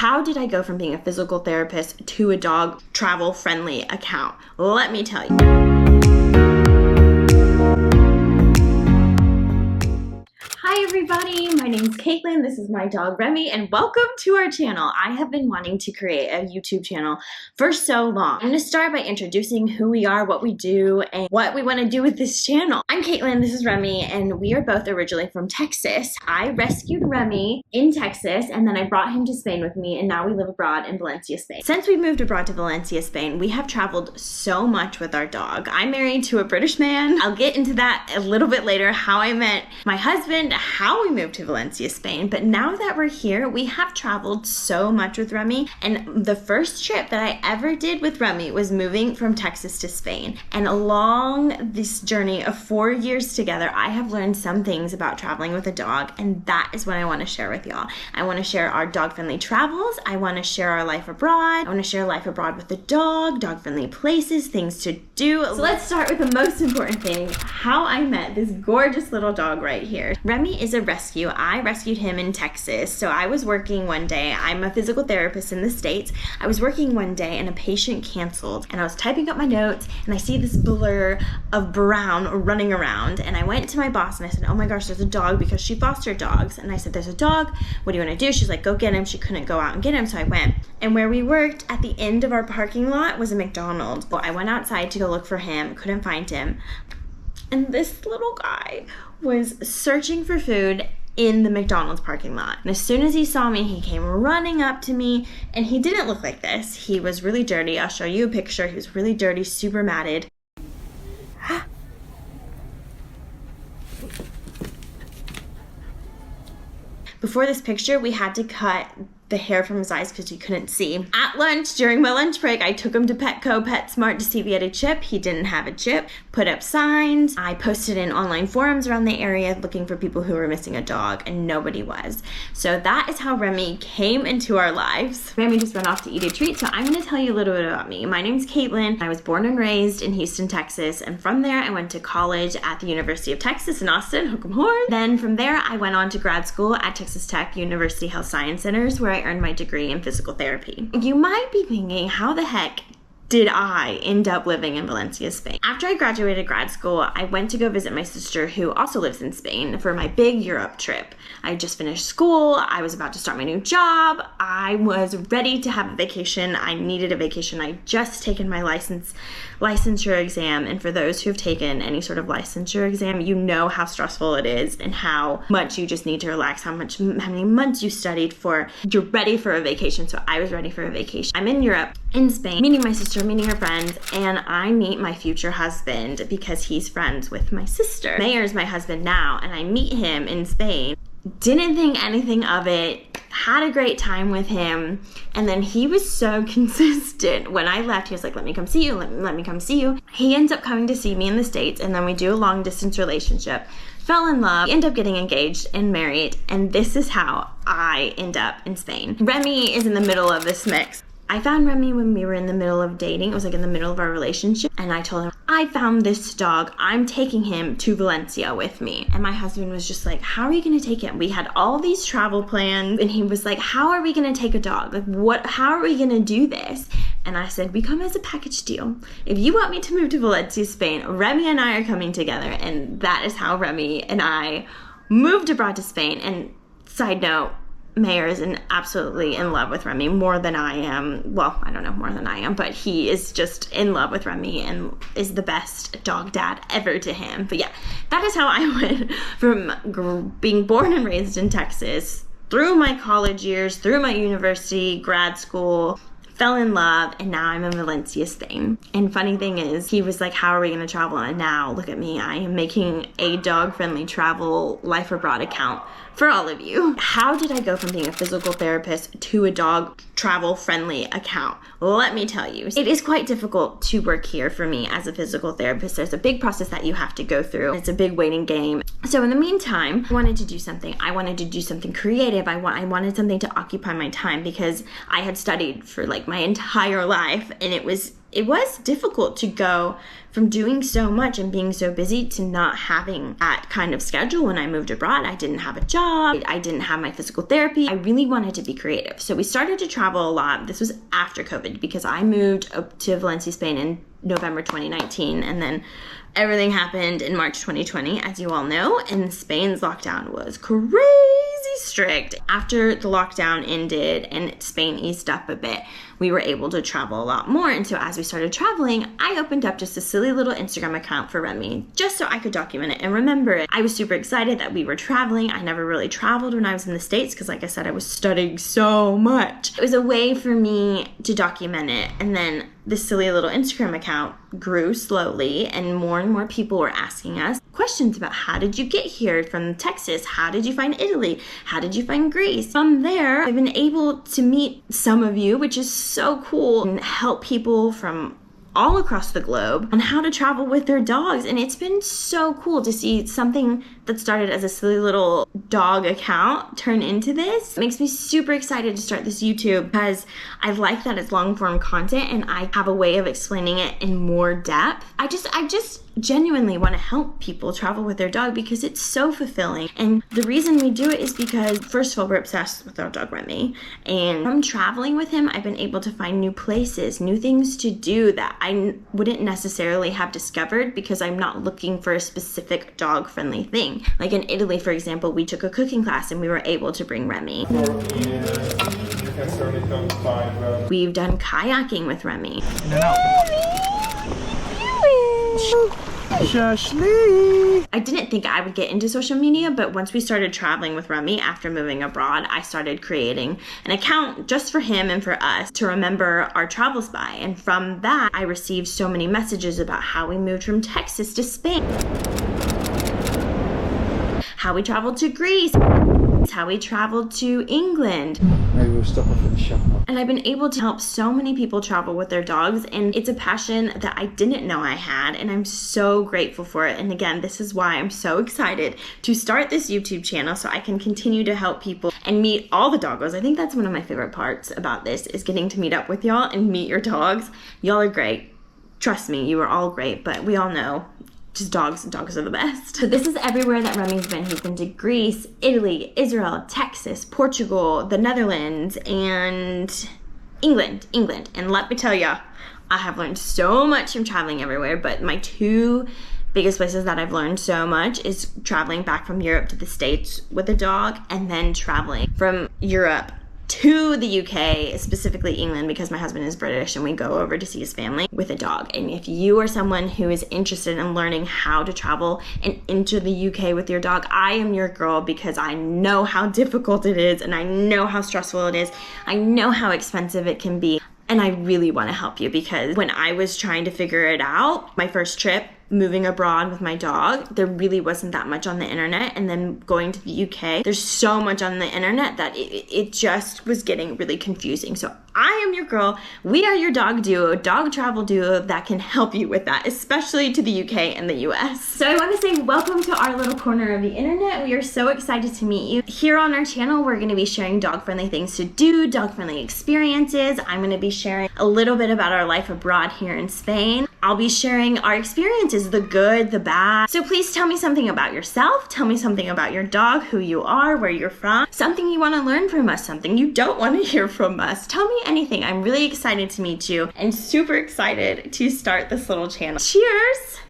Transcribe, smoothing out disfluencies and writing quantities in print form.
How did I go from being a physical therapist to a dog travel-friendly account? Let me tell you. Hi everybody, my name is Caitlyn, this is my dog Remy, and welcome to our channel. I have been wanting to create a YouTube channel for so long. I'm going to start by introducing who we are, what we do, and what we want to do with this channel. I'm Caitlyn, this is Remy, and we are both originally from Texas. I rescued Remy in Texas, and then I brought him to Spain with me, and now we live abroad in Valencia, Spain. Since we moved abroad to Valencia, Spain, we have traveled so much with our dog. I'm married to a British man. I'll get into that a little bit later, how I met my husband, how we moved to Valencia, Spain. But now that we're here, we have traveled so much with Remy, and the first trip that I ever did with Remy was moving from Texas to Spain. And along this journey of 4 years together, I have learned some things about traveling with a dog, and that is what I want to share with y'all. I want to share our dog-friendly travels. I want to share our life abroad. I want to share life abroad with the dog, dog-friendly places, things to do. So let's start with the most important thing, how I met this gorgeous little dog right here. Remy is a rescue. I rescued him in Texas. So I was working one day. I'm a physical therapist in the States. I was working one day and a patient canceled, and I was typing up my notes and I see this blur of brown running around, and I went to my boss and I said, oh my gosh, there's a dog, because she fostered dogs. And I said, there's a dog. What do you want to do? She's like, go get him. She couldn't go out and get him. So I went. And where we worked at the end of our parking lot was a McDonald's. So I went outside to go look for him. Couldn't find him. And this little guy was searching for food in the McDonald's parking lot. And as soon as he saw me, he came running up to me, and he didn't look like this. He was really dirty. I'll show you a picture. He was really dirty, super matted. Before this picture, we had to cut the hair from his eyes because he couldn't see. At lunch, during my lunch break, I took him to Petco, PetSmart to see if he had a chip. He didn't have a chip. Put up signs. I posted in online forums around the area looking for people who were missing a dog, and nobody was. So that is how Remy came into our lives. Remy just went off to eat a treat, so I'm going to tell you a little bit about me. My name's Caitlyn. I was born and raised in Houston, Texas, and from there I went to college at the University of Texas in Austin, hook 'em horn. Then from there I went on to grad school at Texas Tech University Health Science Centers, where I earned my degree in physical therapy. You might be thinking, how the heck did I end up living in Valencia, Spain? After I graduated grad school, I went to go visit my sister, who also lives in Spain, for my big Europe trip. I just finished school. I was about to start my new job. I was ready to have a vacation. I needed a vacation. I just taken my licensure exam, and for those who have taken any sort of licensure exam, you know how stressful it is and how much you just need to relax, how many months you studied for. You're ready for a vacation. So I was ready for a vacation. I'm in Europe, in Spain, meeting my sister, meeting her friends, and I meet my future husband because he's friends with my sister. Mayer's my husband now, and I meet him in Spain. Didn't think anything of it, had a great time with him, and then he was so consistent. When I left, he was like, let me come see you, let me come see you. He ends up coming to see me in the States, and then we do a long distance relationship. Fell in love, end up getting engaged and married, and this is how I end up in Spain. Remy is in the middle of this mix. I found Remy when we were in the middle of dating. It was like in the middle of our relationship. And I told him, I found this dog. I'm taking him to Valencia with me. And my husband was just like, how are you going to take him? We had all these travel plans. And he was like, how are we going to take a dog? Like, how are we going to do this? And I said, we come as a package deal. If you want me to move to Valencia, Spain, Remy and I are coming together. And that is how Remy and I moved abroad to Spain. And side note, Mayer is absolutely in love with Remy, more than I am. Well, I don't know more than I am, but he is just in love with Remy and is the best dog dad ever to him. But yeah, that is how I went from being born and raised in Texas, through my college years, through my university, grad school, fell in love, and now I'm in Valencia, Spain. And funny thing is, he was like, how are we going to travel? And now, look at me, I am making a dog-friendly travel life abroad account for all of you. How did I go from being a physical therapist to a dog travel-friendly account? Let me tell you, it is quite difficult to work here for me as a physical therapist. There's a big process that you have to go through. It's a big waiting game. So in the meantime, I wanted to do something. I wanted to do something creative. I wanted something to occupy my time because I had studied for like my entire life, and it was it was difficult to go from doing so much and being so busy to not having that kind of schedule when I moved abroad. I didn't have a job. I didn't have my physical therapy. I really wanted to be creative. So we started to travel a lot. This was after COVID because I moved up to Valencia, Spain in November 2019, and then everything happened in March 2020, as you all know, and Spain's lockdown was crazy strict. After the lockdown ended and Spain eased up a bit, we were able to travel a lot more. And so as we started traveling, I opened up just a silly little Instagram account for Remy, just so I could document it and remember it. I was super excited that we were traveling. I never really traveled when I was in the States because, like I said, I was studying so much. It was a way for me to document it. And then this silly little Instagram account grew slowly, and more people were asking us questions about how did you get here from Texas? How did you find Italy? How did you find Greece? From there, I've been able to meet some of you, which is so cool, and help people from all across the globe on how to travel with their dogs. And it's been so cool to see something that started as a silly little dog account turn into this. It makes me super excited to start this YouTube because I like that it's long form content and I have a way of explaining it in more depth. I just genuinely want to help people travel with their dog because it's so fulfilling. And the reason we do it is because, first of all, we're obsessed with our dog Remy, and from traveling with him, I've been able to find new places, new things to do that I wouldn't necessarily have discovered because I'm not looking for a specific dog friendly thing. Like in Italy, for example, we took a cooking class and we were able to bring Remy. We've done kayaking with Remy. I didn't think I would get into social media, but once we started traveling with Remy after moving abroad, I started creating an account just for him and for us to remember our travels by. And from that, I received so many messages about how we moved from Texas to Spain, how we traveled to Greece, how we traveled to England. Maybe we'll stop off in the shop. And I've been able to help so many people travel with their dogs, and it's a passion that I didn't know I had, and I'm so grateful for it. And again, this is why I'm so excited to start this YouTube channel so I can continue to help people and meet all the doggos. I think that's one of my favorite parts about this, is getting to meet up with y'all and meet your dogs. Y'all are great. Trust me, you are all great, but we all know just dogs are the best. So this is everywhere that Remy's been. He's been to Greece, Italy, Israel, Texas, Portugal, the Netherlands, and England. And let me tell ya, I have learned so much from traveling everywhere, but my two biggest places that I've learned so much is traveling back from Europe to the States with a dog, and then traveling from Europe to the UK, specifically England, because my husband is British and we go over to see his family with a dog. And if you are someone who is interested in learning how to travel and enter the UK with your dog, I am your girl, because I know how difficult it is and I know how stressful it is. I know how expensive it can be. And I really want to help you, because when I was trying to figure it out, my first trip, moving abroad with my dog, there really wasn't that much on the internet. And then going to the UK, there's so much on the internet that it just was getting really confusing. So I am your girl. We are your dog duo, dog travel duo that can help you with that, especially to the UK and the US. So I want to say welcome to our little corner of the internet. We are so excited to meet you. Here on our channel, we're going to be sharing dog-friendly things to do, dog-friendly experiences. I'm going to be sharing a little bit about our life abroad here in Spain. I'll be sharing our experiences, the good, the bad. So please tell me something about yourself. Tell me something about your dog, who you are, where you're from, something you want to learn from us, something you don't want to hear from us. Tell me anything. I'm really excited to meet you and super excited to start this little channel. Cheers!